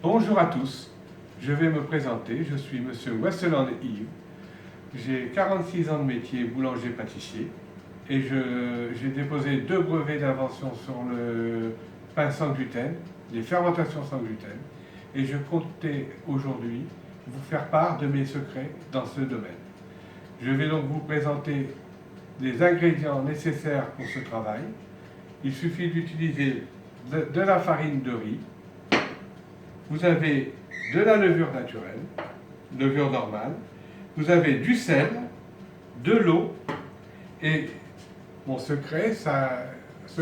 Bonjour à tous, je vais me présenter, je suis Monsieur Westeland Yves, j'ai 46 ans de métier boulanger-pâtissier et j'ai déposé 2 brevets d'invention sur le pain sans gluten, les fermentations sans gluten, et je comptais aujourd'hui vous faire part de mes secrets dans ce domaine. Je vais donc vous présenter les ingrédients nécessaires pour ce travail. Il suffit d'utiliser de la farine de riz. Vous avez de la levure naturelle, levure normale, vous avez du sel, de l'eau, et mon secret, ça se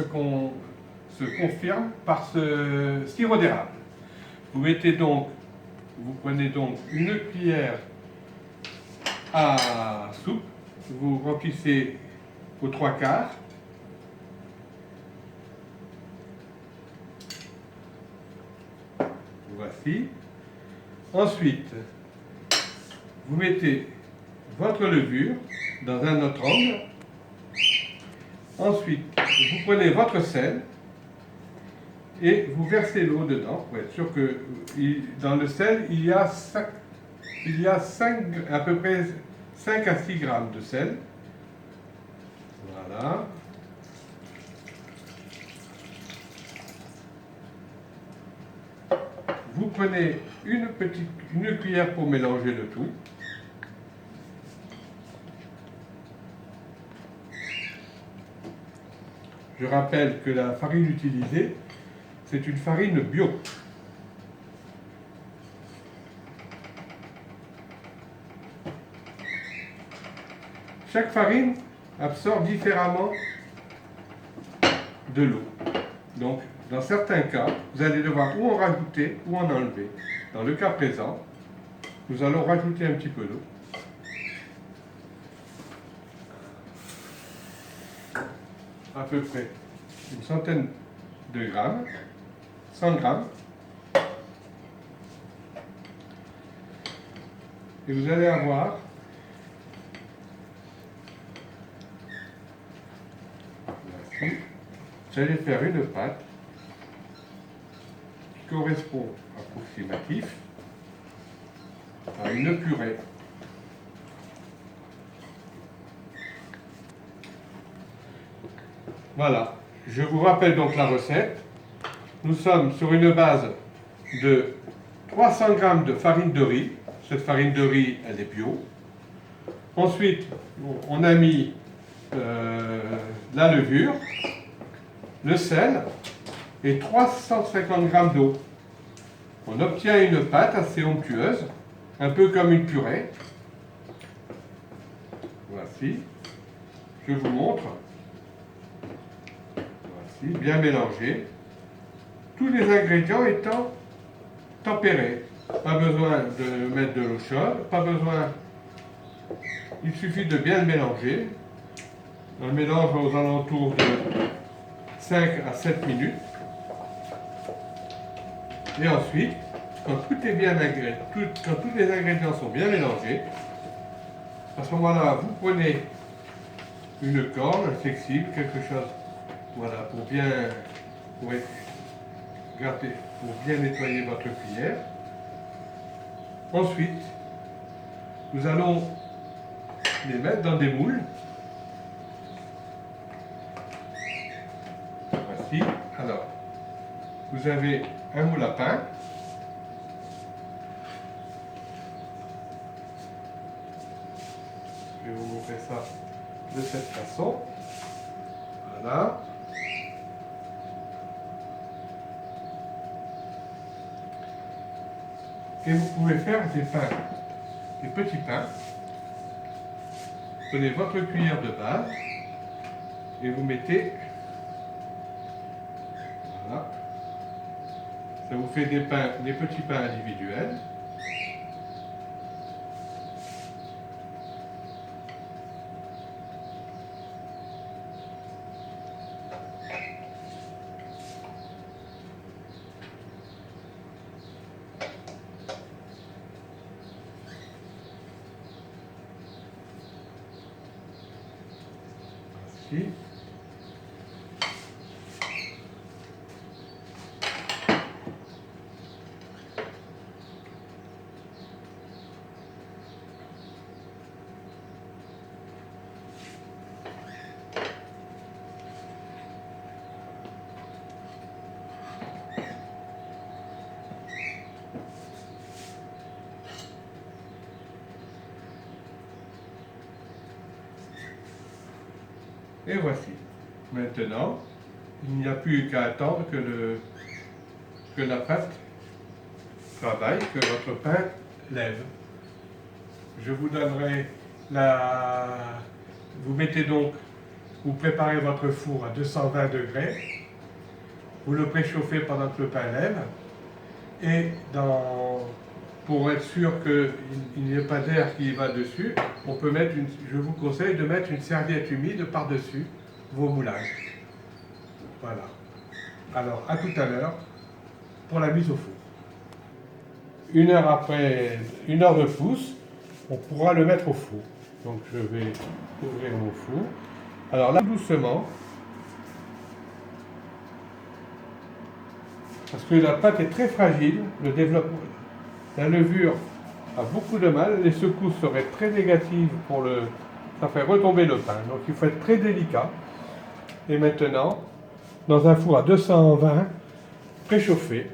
confirme par ce sirop d'érable. Vous prenez donc une cuillère à soupe, vous remplissez aux 3/4. Voici. Ensuite, vous mettez votre levure dans un autre angle. Ensuite, vous prenez votre sel et vous versez l'eau dedans pour être sûr que dans le sel, il y a à peu près 5 à 6 grammes de sel. Voilà. Vous prenez une cuillère pour mélanger le tout. Je rappelle que la farine utilisée, c'est une farine bio. Chaque farine absorbe différemment de l'eau. Donc, dans certains cas, vous allez devoir ou en rajouter ou en enlever. Dans le cas présent, nous allons rajouter un petit peu d'eau. À peu près une centaine de grammes, 100 grammes. Et vous allez avoir vous allez faire une pâte qui correspond approximatif à une purée. Voilà, je vous rappelle donc la recette. Nous sommes sur une base de 300 g de farine de riz. Cette farine de riz, elle est bio. Ensuite, on a mis la levure, le sel et 350 g d'eau. On obtient une pâte assez onctueuse, un peu comme une purée. Voici, je vous montre. Voici, bien mélangé. Tous les ingrédients étant tempérés. Pas besoin de mettre de l'eau chaude, pas besoin. Il suffit de bien le mélanger. On le mélange aux alentours de 5 à 7 minutes. Et ensuite, quand tous les ingrédients sont bien mélangés, à ce moment-là, vous prenez une corne flexible, quelque chose, voilà, pour bien nettoyer votre cuillère. Ensuite, nous allons les mettre dans des moules. Voici. Alors, vous avez un moule à pain. Je vais vous montrer ça de cette façon. Voilà. Et vous pouvez faire des pains, des petits pains. Prenez votre cuillère de base et vous mettez. Voilà. Ça vous fait des petits pains individuels. Voici. Et voici. Maintenant, il n'y a plus qu'à attendre que la pâte travaille, que votre pain lève. Je vous donnerai la... Vous mettez donc, vous préparez votre four à 220 degrés, vous le préchauffez pendant que le pain lève, et pour être sûr qu'il n'y ait pas d'air qui va dessus, je vous conseille de mettre une serviette humide par-dessus vos moulages. Voilà. Alors, à tout à l'heure pour la mise au four. 1 heure après, 1 heure de pouce, on pourra le mettre au four. Donc je vais ouvrir mon four. Alors là, doucement, parce que la pâte est très fragile, le développement, la levure a beaucoup de mal, les secousses seraient très négatives ça fait retomber le pain. Donc il faut être très délicat. Et maintenant, dans un four à 220, préchauffé.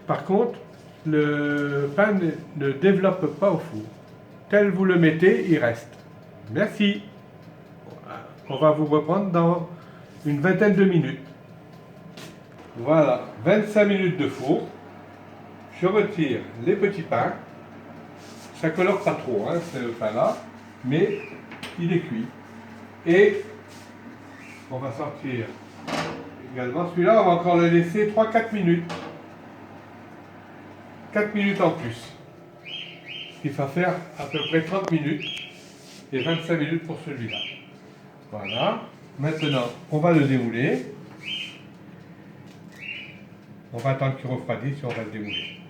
Par contre, le pain ne développe pas au four. Tel vous le mettez, il reste. Merci. On va vous reprendre dans une vingtaine de minutes. Voilà, 25 minutes de four. Je retire les petits pains. Ça ne colore pas trop, hein, ce pain-là, mais il est cuit. Et on va sortir également celui-là, on va encore le laisser 3-4 minutes. 4 minutes en plus. Il va faire à peu près 30 minutes et 25 minutes pour celui-là. Voilà. Maintenant, on va le démouler. On va attendre qu'il refroidisse et on va le démouler.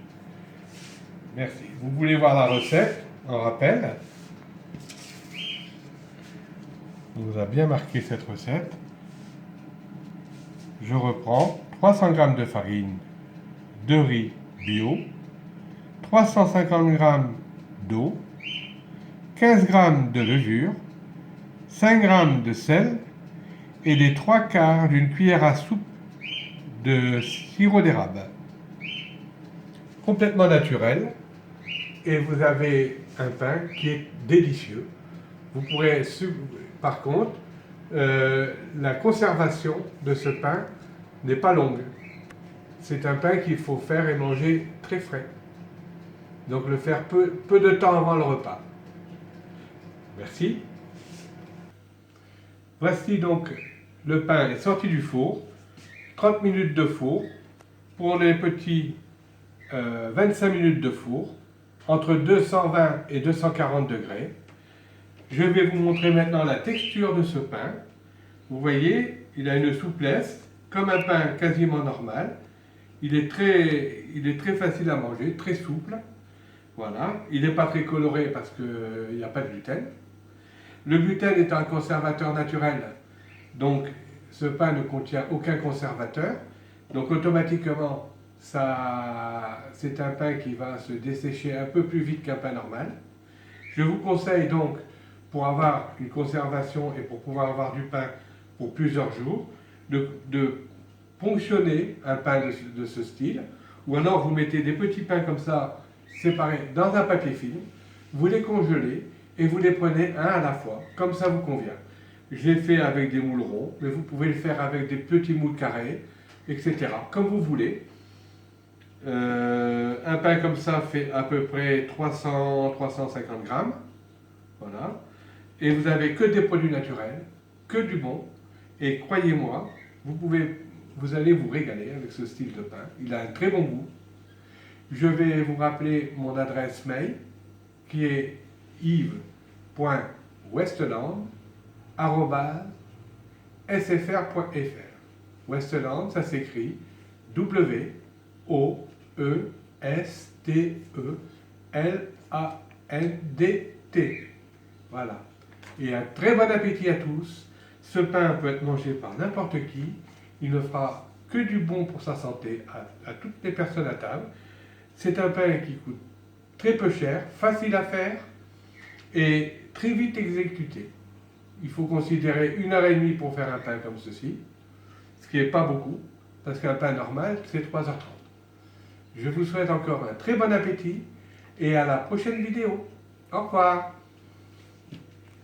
Merci. Vous voulez voir la recette en rappel? On vous a bien marqué cette recette. Je reprends 300 g de farine de riz bio, 350 g d'eau, 15 g de levure, 5 g de sel et les 3/4 d'une cuillère à soupe de sirop d'érable. Complètement naturel, et vous avez un pain qui est délicieux. Vous pourrez, par contre, la conservation de ce pain n'est pas longue. C'est un pain qu'il faut faire et manger très frais. Donc le faire peu de temps avant le repas. Merci. Voici donc le pain est sorti du four. 30 minutes de four. Pour les petits, 25 minutes de four. Entre 220 et 240 degrés. Je vais vous montrer maintenant la texture de ce pain. Vous voyez, il a une souplesse, comme un pain quasiment normal. Il est très facile à manger, très souple. Voilà. Il n'est pas très coloré parce qu'il n'y a pas de gluten. Le gluten est un conservateur naturel, donc ce pain ne contient aucun conservateur. Donc automatiquement, c'est un pain qui va se dessécher un peu plus vite qu'un pain normal. Je vous conseille donc, pour avoir une conservation et pour pouvoir avoir du pain pour plusieurs jours, de ponctionner un pain de ce style, ou alors vous mettez des petits pains comme ça, séparés dans un papier film, vous les congelez et vous les prenez un à la fois, comme ça vous convient. Je l'ai fait avec des moules ronds, mais vous pouvez le faire avec des petits moules carrés, etc. Comme vous voulez. Un pain comme ça fait à peu près 300-350 grammes. Voilà. Et vous n'avez que des produits naturels, que du bon. Et croyez-moi, vous allez vous régaler avec ce style de pain. Il a un très bon goût. Je vais vous rappeler mon adresse mail qui est yves.westland@sfr.fr. Westland, ça s'écrit W-O-E-S-T-E-L-A-N-D-T. Voilà. Et un très bon appétit à tous. Ce pain peut être mangé par n'importe qui. Il ne fera que du bon pour sa santé à toutes les personnes à table. C'est un pain qui coûte très peu cher, facile à faire et très vite exécuté. Il faut considérer 1h30 pour faire un pain comme ceci, ce qui n'est pas beaucoup, parce qu'un pain normal, c'est 3h30. Je vous souhaite encore un très bon appétit et à la prochaine vidéo. Au revoir.